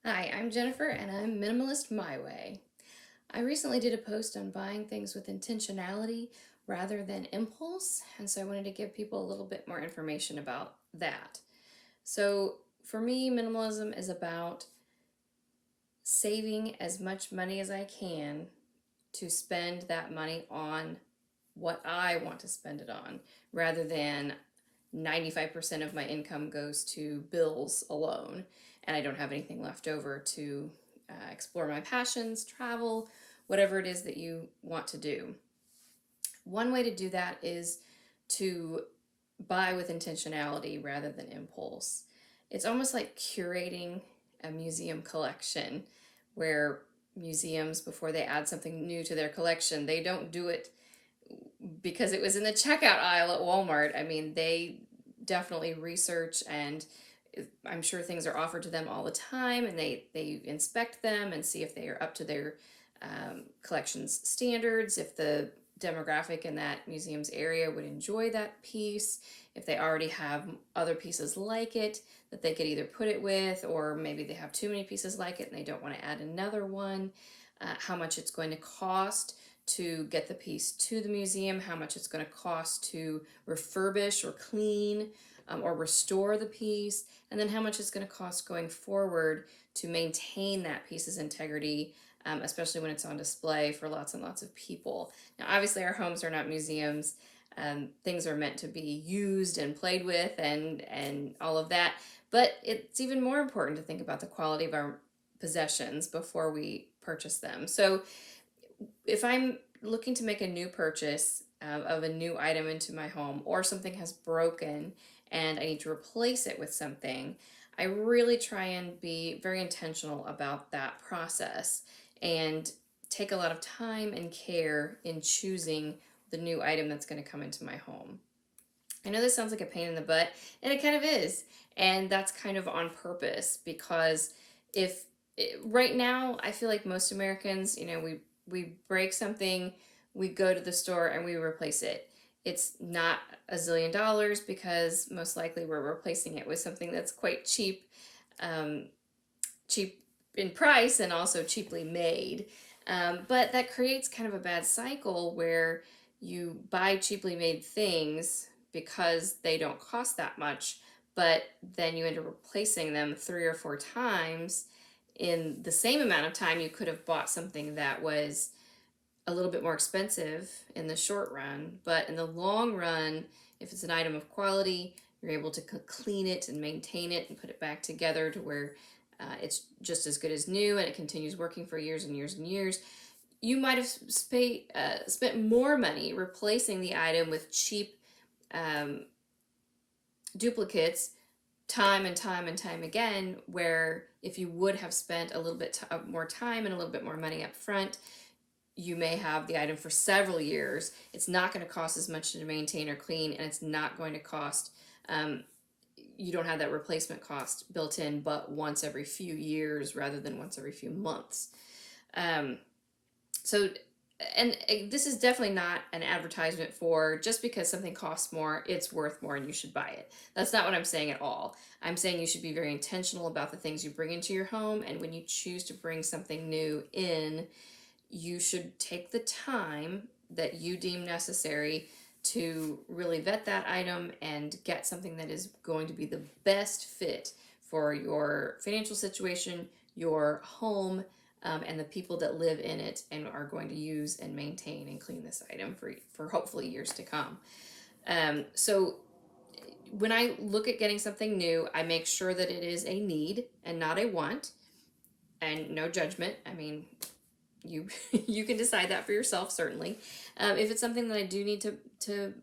Hi, I'm Jennifer and I'm Minimalist My Way. I recently did a post on buying things with intentionality rather than impulse, and so I wanted to give people a little bit more information about that. So, for me, minimalism is about saving as much money as I can to spend that money on what I want to spend it on rather than 95% of my income goes to bills alone and I don't have anything left over to explore my passions, travel, whatever it is that you want to do. One way to do that is to buy with intentionality rather than impulse. It's almost like curating a museum collection where museums, before they add something new to their collection, they don't do it because it was in the checkout aisle at Walmart. I mean, they definitely research, and I'm sure things are offered to them all the time, and they inspect them and see if they are up to their collections standards, if the demographic in that museum's area would enjoy that piece, if they already have other pieces like it that they could either put it with, or maybe they have too many pieces like it and they don't want to add another one, how much it's going to cost to get the piece to the museum, how much it's going to cost to refurbish or clean or restore the piece, and then how much it's going to cost going forward to maintain that piece's integrity, especially when it's on display for lots and lots of people. Now, obviously, our homes are not museums. Things are meant to be used and played with and all of that. But it's even more important to think about the quality of our possessions before we purchase them. So if I'm looking to make a new purchase of a new item into my home, or something has broken and I need to replace it with something, I really try and be very intentional about that process and take a lot of time and care in choosing the new item that's going to come into my home. I know this sounds like a pain in the butt, and it kind of is. And that's kind of on purpose because if right now, I feel like most Americans, we break something, we go to the store and we replace it. It's not a zillion dollars because most likely we're replacing it with something that's quite cheap, um, cheap in price and also cheaply made. But that creates kind of a bad cycle where you buy cheaply made things because they don't cost that much, but then you end up replacing them 3 or 4 times in the same amount of time you could have bought something that was a little bit more expensive in the short run, but in the long run, if it's an item of quality, you're able to clean it and maintain it and put it back together to where it's just as good as new and it continues working for years and years and years. You might have spent more money replacing the item with cheap um, duplicates time and time and time again, where if you would have spent a little bit more time and a little bit more money up front, you may have the item for several years. It's not going to cost as much to maintain or clean, and it's not going to cost, you don't have that replacement cost built in, but once every few years rather than once every few months. Um, so, and this is definitely not an advertisement for just because something costs more, it's worth more and you should buy it. That's not what I'm saying at all. I'm saying you should be very intentional about the things you bring into your home, and when you choose to bring something new in, you should take the time that you deem necessary to really vet that item and get something that is going to be the best fit for your financial situation, your home, and the people that live in it and are going to use and maintain and clean this item for hopefully years to come. So when I look at getting something new, I make sure that it is a need and not a want, and no judgment. I mean, you you can decide that for yourself, certainly. If it's something that I do need to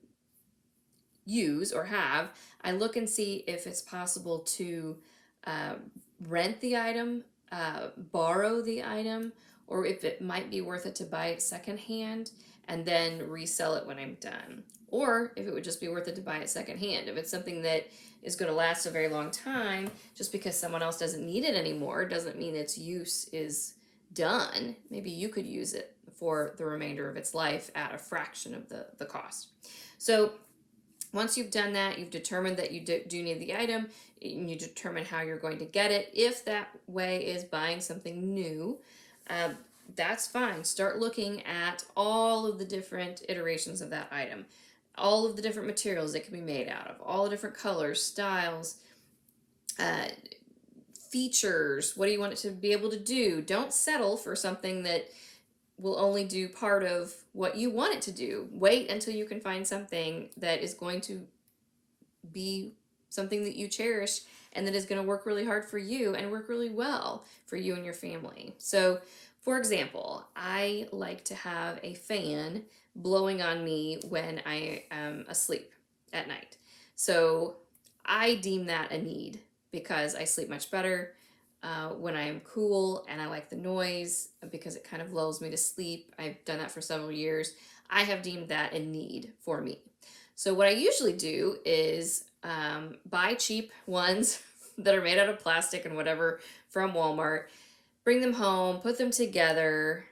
use or have, I look and see if it's possible to uh, rent the item, borrow the item, or if it might be worth it to buy it secondhand and then resell it when I'm done. Or if it would just be worth it to buy it secondhand. If it's something that is going to last a very long time, just because someone else doesn't need it anymore doesn't mean its use is done. Maybe you could use it for the remainder of its life at a fraction of the cost. So Once you've done that, you've determined that you do need the item, and you determine how you're going to get it. If that way is buying something new, uh, that's fine. Start looking at all of the different iterations of that item, all of the different materials it can be made out of, all the different colors, styles, uh, features. What do you want it to be able to do? Don't settle for something that will only do part of what you want it to do. Wait until you can find something that is going to be something that you cherish and that is going to work really hard for you and work really well for you and your family. So, for example, I like to have a fan blowing on me when I am asleep at night. So, I deem that a need because I sleep much better when I am cool, and I like the noise because it kind of lulls me to sleep. I've done that for several years. I have deemed that a need for me. So what I usually do is buy cheap ones that are made out of plastic and whatever from Walmart, bring them home, put them together,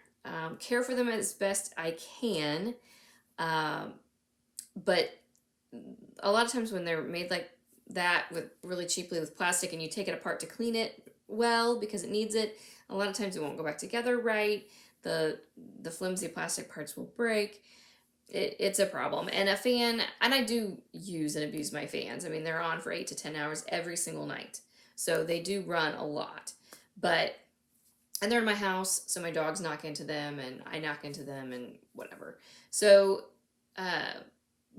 care for them as best I can. Um, but a lot of times when they're made like that with really cheaply with plastic and you take it apart to clean it well because it needs it, a lot of times it won't go back together right. The flimsy plastic parts will break. It's a problem. And a fan, and I do use and abuse my fans. I mean, they're on for 8 to 10 hours every single night. So they do run a lot. But, and they're in my house, so my dogs knock into them and I knock into them and whatever. So,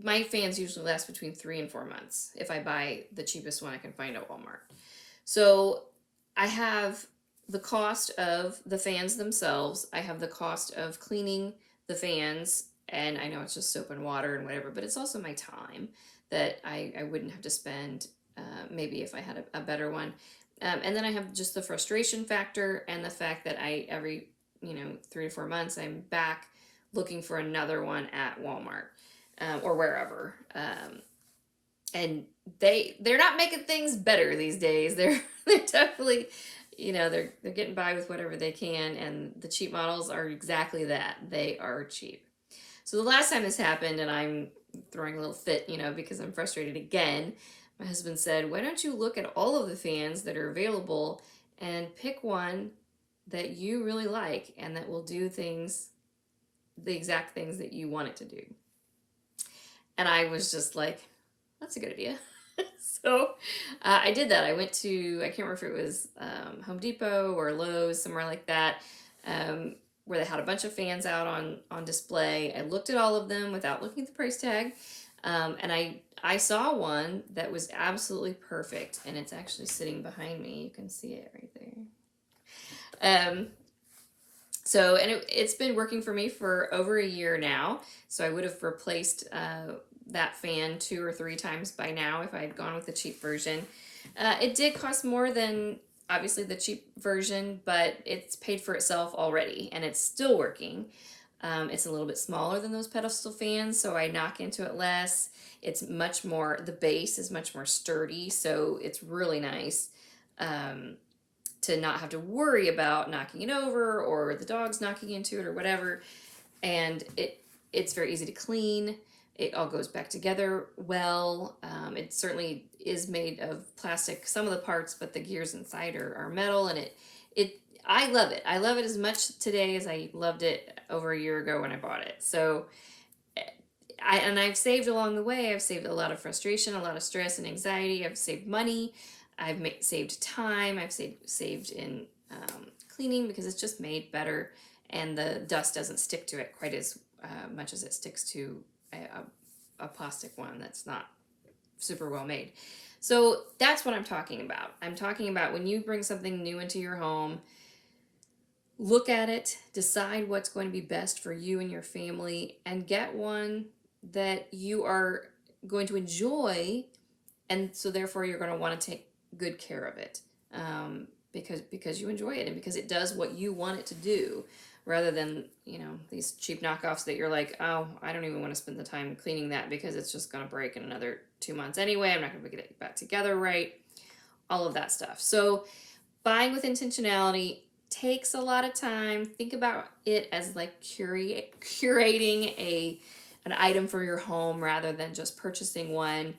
my fans usually last between 3 and 4 months if I buy the cheapest one I can find at Walmart. So I have the cost of the fans themselves. I have the cost of cleaning the fans, and I know it's just soap and water and whatever, but it's also my time that I wouldn't have to spend maybe if I had a better one. And then I have just the frustration factor and the fact that I every 3 to 4 months I'm back looking for another one at Walmart or wherever. And they're not making things better these days. They're definitely, they're getting by with whatever they can, and the cheap models are exactly that. They are cheap. So the last time this happened, and I'm throwing a little fit, because I'm frustrated again, my husband said, "Why don't you look at all of the fans that are available and pick one that you really like and that will do things, the exact things that you want it to do?" And I was just like, that's a good idea. So I did that. I went to, I can't remember if it was Home Depot or Lowe's, somewhere like that, where they had a bunch of fans out on display. I looked at all of them without looking at the price tag. And I saw one that was absolutely perfect. And it's actually sitting behind me. You can see it right there. So, and it's been working for me for over a year now. So I would have replaced that fan 2 or 3 times by now if I had gone with the cheap version. It did cost more than obviously the cheap version, but it's paid for itself already and it's still working. It's a little bit smaller than those pedestal fans, so I knock into it less. It's much more, the base is much more sturdy, so it's really nice. To not have to worry about knocking it over or the dogs knocking into it or whatever. And it's very easy to clean. It all goes back together well. It certainly is made of plastic, some of the parts, but the gears inside are metal, and I love it. I love it as much today as I loved it over a year ago when I bought it. So I've saved along the way. I've saved a lot of frustration, a lot of stress and anxiety. I've saved money. I've saved time. I've saved in cleaning because it's just made better, and the dust doesn't stick to it quite as much as it sticks to a plastic one that's not super well made. So that's what I'm talking about. I'm talking about when you bring something new into your home, look at it, decide what's going to be best for you and your family, and get one that you are going to enjoy, and so therefore you're going to want to take good care of it because you enjoy it and because it does what you want it to do, rather than these cheap knockoffs that you're like, oh, I don't even want to spend the time cleaning that because it's just going to break in another 2 months anyway. I'm not going to get it back together right. All of that stuff. So buying with intentionality takes a lot of time. Think about it as like curating an item for your home rather than just purchasing one.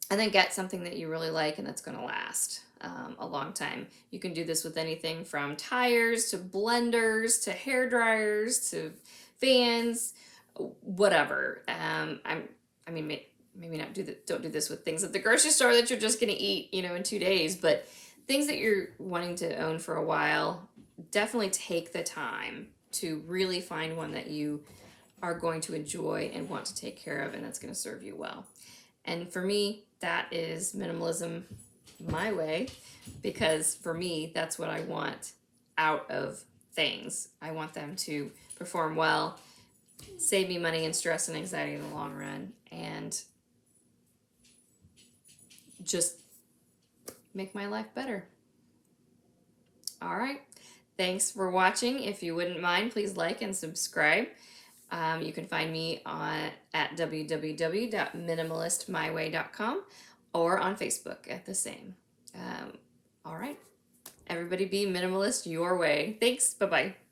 And then get something that you really like and that's going to last a long time. You can do this with anything from tires to blenders to hair dryers to fans, whatever. I mean, maybe not don't do this with things at the grocery store that you're just going to eat, in 2 days, but things that you're wanting to own for a while, definitely take the time to really find one that you are going to enjoy and want to take care of and that's going to serve you well. And for me, that is minimalism my way, because for me, that's what I want out of things. I want them to perform well, save me money and stress and anxiety in the long run, and just make my life better. All right. Thanks for watching. If you wouldn't mind, please like and subscribe. You can find me at www.minimalistmyway.com or on Facebook at the same. All right. Everybody be minimalist your way. Thanks. Bye-bye.